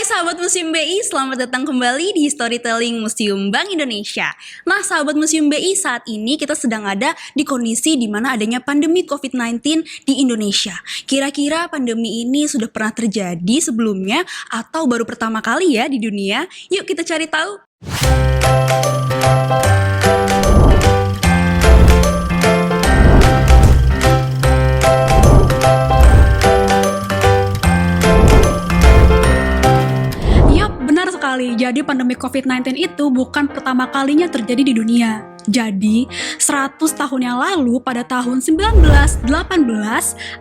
Hai sahabat Museum BI, selamat datang kembali di Storytelling Museum Bank Indonesia. Nah sahabat Museum BI, saat ini kita sedang ada di kondisi di mana adanya pandemi COVID-19 di Indonesia. Kira-kira pandemi ini sudah pernah terjadi sebelumnya atau baru pertama kali ya di dunia? Yuk kita cari tahu. Jadi pandemi COVID-19 itu bukan pertama kalinya terjadi di dunia. Jadi 100 tahun yang lalu pada tahun 1918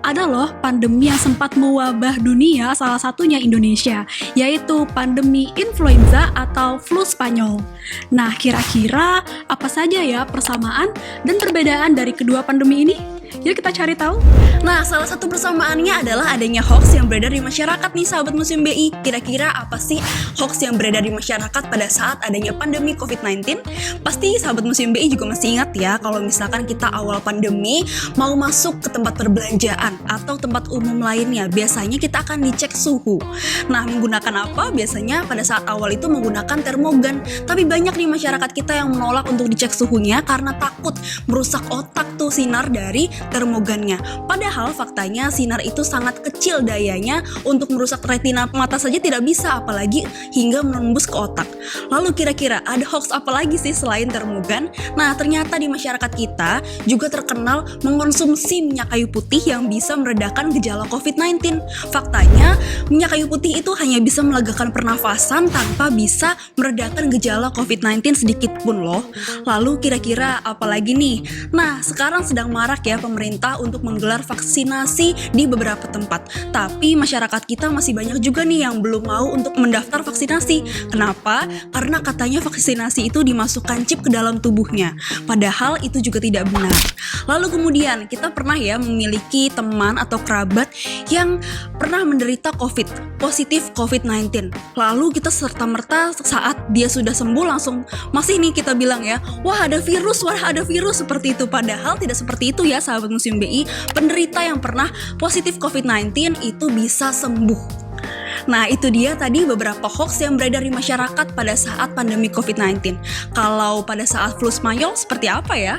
ada loh pandemi yang sempat mewabah dunia, salah satunya Indonesia, yaitu pandemi influenza atau flu Spanyol. Nah kira-kira apa saja ya persamaan dan perbedaan dari kedua pandemi ini? Yuk kita cari tahu. Nah, salah satu persamaannya adalah adanya hoax yang beredar di masyarakat nih sahabat Museum BI. Kira-kira apa sih hoax yang beredar di masyarakat pada saat adanya pandemi COVID-19? Pasti sahabat Museum BI juga masih ingat ya kalau misalkan kita awal pandemi mau masuk ke tempat perbelanjaan atau tempat umum lainnya, biasanya kita akan dicek suhu. Nah, menggunakan apa? Biasanya pada saat awal itu menggunakan termogan. Tapi banyak nih masyarakat kita yang menolak untuk dicek suhunya karena takut merusak otak tuh sinar dari termogannya. Padahal faktanya sinar itu sangat kecil dayanya, untuk merusak retina mata saja tidak bisa, apalagi hingga menembus ke otak. Lalu kira-kira ada hoax apa lagi sih selain termogan? Nah ternyata di masyarakat kita juga terkenal mengonsumsi minyak kayu putih yang bisa meredakan gejala COVID-19. Faktanya minyak kayu putih itu hanya bisa melegakan pernafasan tanpa bisa meredakan gejala COVID-19 sedikit pun loh. Lalu kira-kira apa lagi nih? Nah sekarang sedang marak ya pemerintah untuk menggelar vaksinasi di beberapa tempat. Tapi masyarakat kita masih banyak juga nih yang belum mau untuk mendaftar vaksinasi. Kenapa? Karena katanya vaksinasi itu dimasukkan chip ke dalam tubuhnya. Padahal itu juga tidak benar. Lalu kemudian kita pernah ya memiliki teman atau kerabat yang pernah menderita positif COVID-19. Lalu kita serta-merta saat dia sudah sembuh langsung masih nih kita bilang ya, wah ada virus seperti itu. Padahal tidak seperti itu ya sahabat Museum BI. Penderita yang pernah positif COVID-19 itu bisa sembuh. Nah itu dia tadi beberapa hoax yang beredar di masyarakat pada saat pandemi COVID-19. Kalau pada saat flu Spanyol seperti apa ya?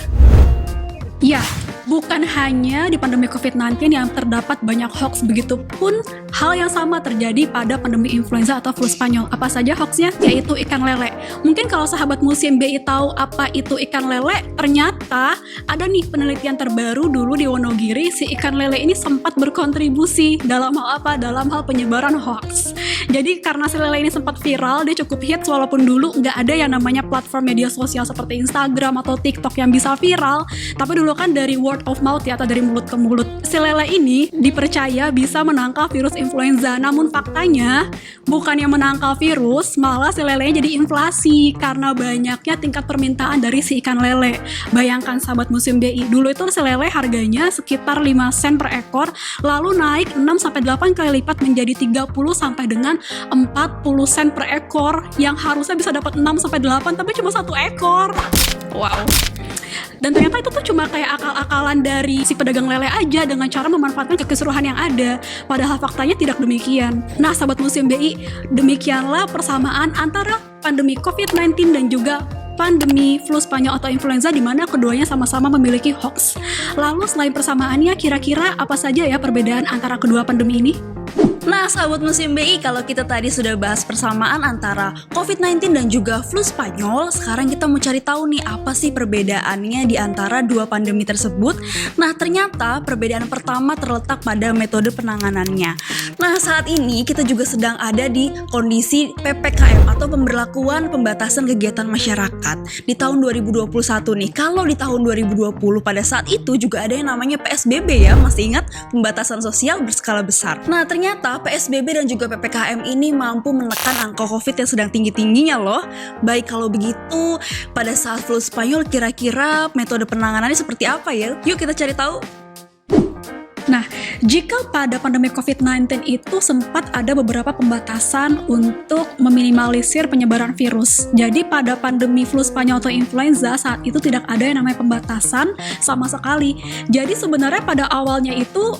Ya, bukan hanya di pandemi COVID-19 yang terdapat banyak hoax, begitupun hal yang sama terjadi pada pandemi influenza atau flu Spanyol. Apa saja hoaxnya? Yaitu ikan lele. Mungkin kalau sahabat Museum BI tahu apa itu ikan lele, ternyata ada nih penelitian terbaru dulu di Wonogiri, si ikan lele ini sempat berkontribusi dalam hal apa? Dalam hal penyebaran hoax. Jadi karena si lele ini sempat viral, dia cukup hits walaupun dulu nggak ada yang namanya platform media sosial seperti Instagram atau TikTok yang bisa viral, tapi dulu kan dari word of mouth ya, atau dari mulut ke mulut. Si lele ini dipercaya bisa menangkal virus influenza, namun faktanya bukan yang menangkal virus, malah si lelenya jadi inflasi karena banyaknya tingkat permintaan dari si ikan lele. Bayangkan sahabat Museum BI, dulu itu si lele harganya sekitar 5 sen per ekor, lalu naik 6-8 kali lipat menjadi 30 sampai dengan 40 sen per ekor, yang harusnya bisa dapat 6-8 tapi cuma 1 ekor. Wow. Dan ternyata itu tuh cuma kayak akal-akalan dari si pedagang lele aja dengan cara memanfaatkan kekeseruan yang ada. Padahal faktanya tidak demikian. Nah, sahabat Museum BI, demikianlah persamaan antara pandemi COVID-19 dan juga pandemi flu Spanyol atau influenza, di mana keduanya sama-sama memiliki hoax. Lalu selain persamaannya, kira-kira apa saja ya perbedaan antara kedua pandemi ini? Nah sahabat Museum BI, kalau kita tadi sudah bahas persamaan antara COVID-19 dan juga flu Spanyol, sekarang kita mau cari tahu nih apa sih perbedaannya di antara dua pandemi tersebut. Nah ternyata perbedaan pertama terletak pada metode penanganannya. Nah saat ini kita juga sedang ada di kondisi PPKM atau pemberlakuan pembatasan kegiatan masyarakat di tahun 2021 nih. Kalau di tahun 2020 pada saat itu juga ada yang namanya PSBB ya, masih ingat? Pembatasan sosial berskala besar. Nah ternyata PSBB dan juga PPKM ini mampu menekan angka COVID yang sedang tinggi-tingginya loh. Baik kalau begitu, pada saat flu Spanyol kira-kira metode penanganannya seperti apa ya? Yuk kita cari tahu. Nah, Jika pada pandemi COVID-19 itu sempat ada beberapa pembatasan untuk meminimalisir penyebaran virus. Jadi pada pandemi flu Spanyol atau influenza saat itu tidak ada yang namanya pembatasan sama sekali. Jadi sebenarnya pada awalnya itu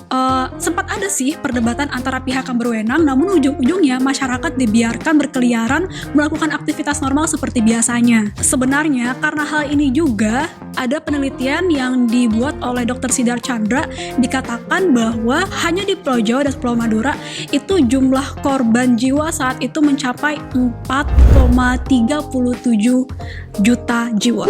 sempat ada sih perdebatan antara pihak yang berwenang, namun ujung-ujungnya masyarakat dibiarkan berkeliaran melakukan aktivitas normal seperti biasanya. Sebenarnya karena hal ini juga ada penelitian yang dibuat oleh Dr. Sidar Chandra, dikatakan bahwa hanya di Pulau Jawa dan Pulau Madura itu jumlah korban jiwa saat itu mencapai 4,37 juta jiwa.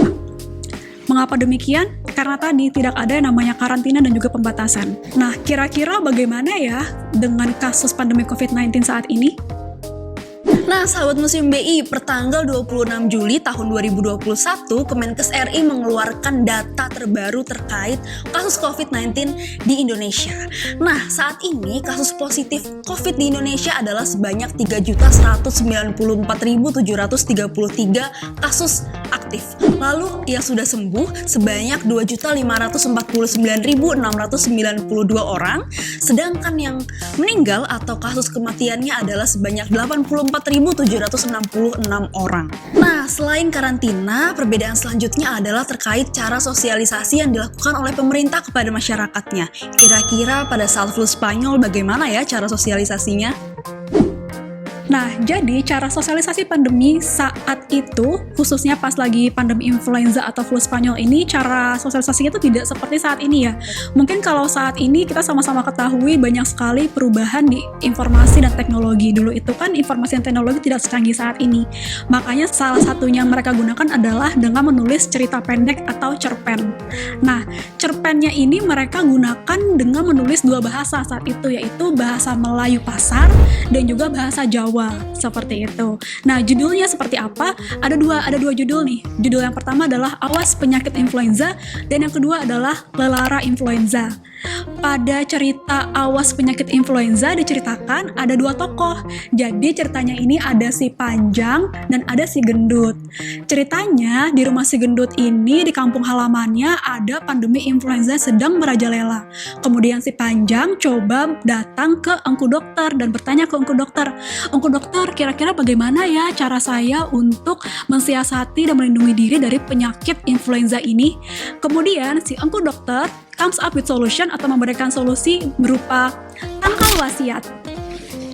Mengapa demikian? Karena tadi tidak ada yang namanya karantina dan juga pembatasan. Nah, kira-kira bagaimana ya dengan kasus pandemi COVID-19 saat ini? Nah, sahabat Museum BI, pertanggal 26 Juli tahun 2021, Kemenkes RI mengeluarkan data terbaru terkait kasus COVID-19 di Indonesia. Nah, saat ini kasus positif COVID di Indonesia adalah sebanyak 3.194.733 kasus aktif. Lalu yang sudah sembuh sebanyak 2.549.692 orang, sedangkan yang meninggal atau kasus kematiannya adalah sebanyak 84.766 orang. Nah, selain karantina, perbedaan selanjutnya adalah terkait cara sosialisasi yang dilakukan oleh pemerintah kepada masyarakatnya. Kira-kira pada saat flu Spanyol bagaimana ya cara sosialisasinya? Nah, jadi cara sosialisasi pandemi saat itu, khususnya pas lagi pandemi influenza atau flu Spanyol ini, cara sosialisasinya itu tidak seperti saat ini ya. Mungkin kalau saat ini kita sama-sama ketahui banyak sekali perubahan di informasi dan teknologi. Dulu itu kan informasi dan teknologi tidak secanggih saat ini. Makanya salah satunya yang mereka gunakan adalah dengan menulis cerita pendek atau cerpen. Nah, cerpennya ini mereka gunakan dengan menulis dua bahasa saat itu, yaitu bahasa Melayu pasar dan juga bahasa Jawa. Seperti itu. Nah, judulnya seperti apa? Ada dua judul nih. Judul yang pertama adalah Awas Penyakit Influenza dan yang kedua adalah Lelara Influenza. Pada cerita Awas Penyakit Influenza diceritakan ada dua tokoh. Jadi ceritanya ini ada si Panjang dan ada si Gendut. Ceritanya di rumah si Gendut ini di kampung halamannya ada pandemi influenza sedang merajalela. Kemudian si Panjang coba datang ke engku dokter dan bertanya ke engku dokter, "Engku dokter, kira-kira bagaimana ya cara saya untuk mensiasati dan melindungi diri dari penyakit influenza ini?" Kemudian si engku dokter comes up with solution atau memberikan solusi berupa tangkal wasiat.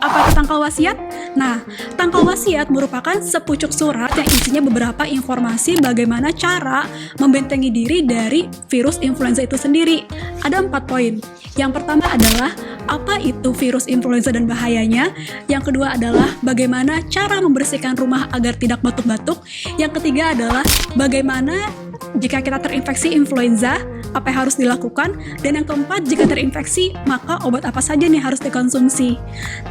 Apa itu tangkal wasiat? Nah, tangkal wasiat merupakan sepucuk surat yang isinya beberapa informasi bagaimana cara membentengi diri dari virus influenza itu sendiri. Ada 4 poin. Yang pertama adalah apa itu virus influenza dan bahayanya. Yang kedua adalah bagaimana cara membersihkan rumah agar tidak batuk-batuk. Yang ketiga adalah bagaimana jika kita terinfeksi influenza, apa yang harus dilakukan? Dan yang keempat, jika terinfeksi, maka obat apa saja nih harus dikonsumsi?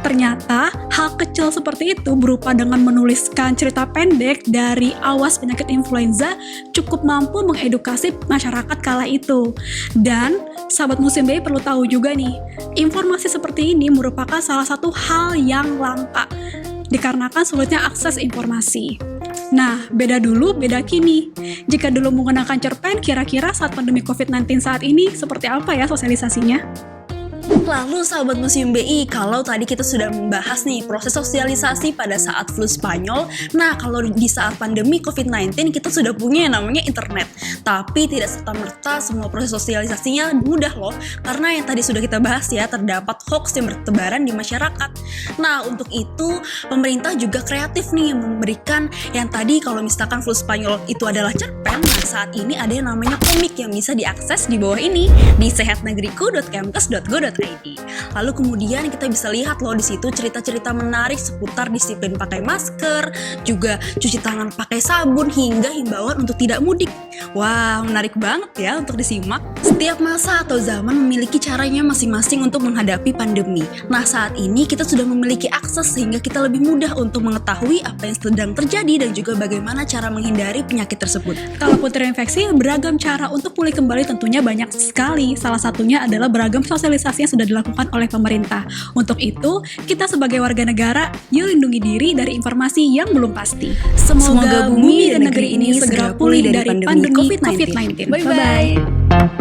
Ternyata, hal kecil seperti itu berupa dengan menuliskan cerita pendek dari Awas Penyakit Influenza cukup mampu mengedukasi masyarakat kala itu. Dan, sahabat Museum BI perlu tahu juga nih, informasi seperti ini merupakan salah satu hal yang langka dikarenakan sulitnya akses informasi. Nah, beda dulu, beda kini. Jika dulu menggunakan cerpen, kira-kira saat pandemi COVID-19 saat ini seperti apa ya sosialisasinya? Lalu sahabat Museum BI, kalau tadi kita sudah membahas nih proses sosialisasi pada saat flu Spanyol, nah kalau di saat pandemi COVID-19 kita sudah punya yang namanya internet. Tapi tidak serta-merta semua proses sosialisasinya mudah loh, karena yang tadi sudah kita bahas ya, terdapat hoax yang bertebaran di masyarakat. Nah, untuk itu pemerintah juga kreatif nih memberikan yang tadi kalau misalkan flu Spanyol itu adalah cerpen, nah saat ini ada yang namanya komik yang bisa diakses di bawah ini di sehatnegeriku.kemkes.go.id. Lalu kemudian kita bisa lihat loh di situ cerita-cerita menarik seputar disiplin pakai masker, juga cuci tangan pakai sabun hingga himbauan untuk tidak mudik. Wah, menarik banget ya untuk disimak. Setiap masa atau zaman memiliki caranya masing-masing untuk menghadapi pandemi. Nah, saat ini kita sudah memiliki akses sehingga kita lebih mudah untuk mengetahui apa yang sedang terjadi dan juga bagaimana cara menghindari penyakit tersebut. Kalaupun terinfeksi, beragam cara untuk pulih kembali tentunya banyak sekali. Salah satunya adalah beragam sosialisasi yang sudah dilakukan oleh pemerintah. Untuk itu, kita sebagai warga negara, yuk lindungi diri dari informasi yang belum pasti. Semoga bumi dan negeri ini segera pulih dari pandemi COVID-19. Bye-bye.